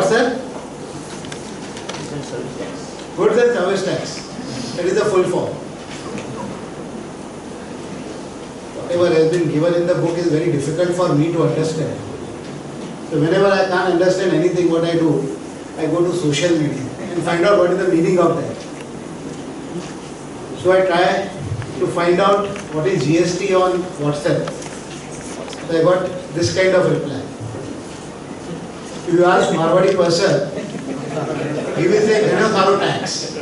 What's that? Goods and service tax. That is the full form. Whatever has been given in the book is very difficult for me to understand. So whenever I can't understand anything, what I do, I go to social media and find out what is the meaning of that. So I try to find out what is GST on WhatsApp. So I got this kind of reply. If you ask Marwadi person, he will say Karo tax.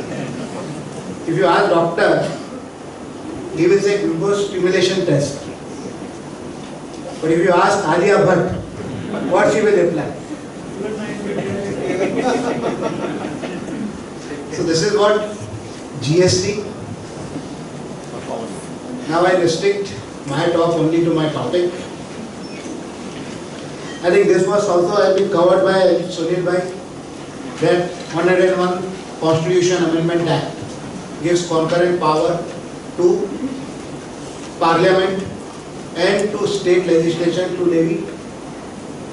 If you ask doctor, he will say glucose stimulation test. But if you ask Alia Bhatt, what she will reply? So this is what GST. Now I restrict my talk only to my topic. I think this was also has been covered by Sunil Bhai, that 101 Constitution Amendment Act gives concurrent power to Parliament and to state legislation to levy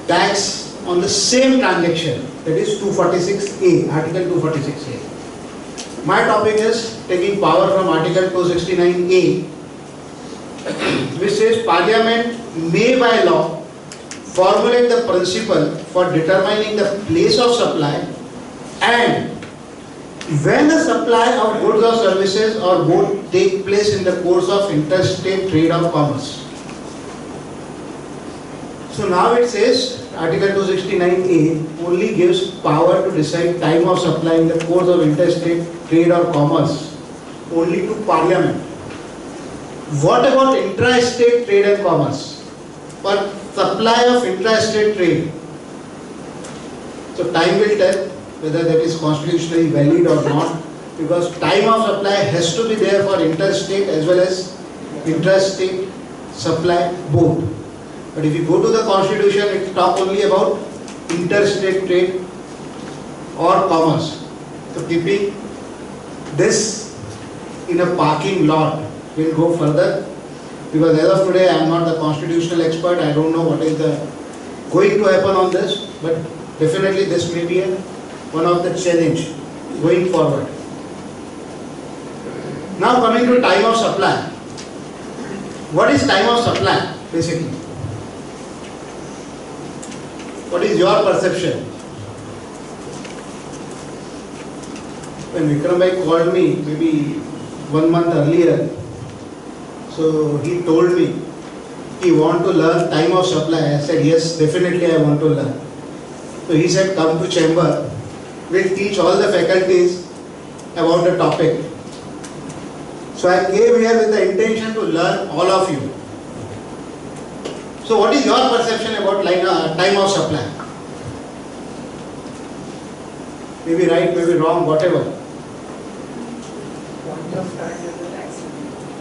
tax on the same transaction, that is 246A, Article 246A. My topic is taking power from Article 269A, which says Parliament may by law formulate the principle for determining the place of supply and when the supply of goods or services or both take place in the course of interstate trade or commerce. So now it says Article 269A only gives power to decide time of supply in the course of interstate trade or commerce only to Parliament. What about intra-state trade and commerce? For supply of intra-state trade. So time will tell whether that is constitutionally valid or not, because time of supply has to be there for interstate as well as intrastate supply both. But if you go to the constitution, it talks only about interstate trade or commerce. So keeping this in a parking lot will go further, because as of today I am not the constitutional expert. I don't know what is going to happen on this, but definitely this may be one of the challenge going forward. Now coming to time of supply. What is time of supply basically? What is your perception? When Vikram Bhai called me maybe 1 month earlier, so he told me he want to learn time of supply. I said yes, definitely I want to learn. So he said come to chamber, we'll teach all the faculties about the topic. So I came here with the intention to learn all of you. So what is your perception about time of supply? Maybe right, maybe wrong, whatever.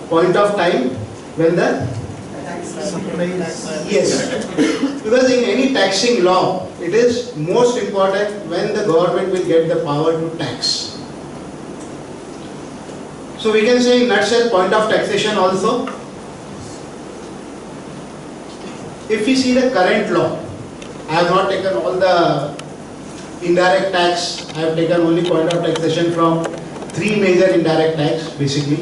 Point of time when the supply is. Yes. Because in any taxing law, it is most important when the government will get the power to tax. So we can say in nutshell point of taxation also. If we see the current law, I have not taken all the indirect tax, I have taken only point of taxation from 3 major indirect tax basically.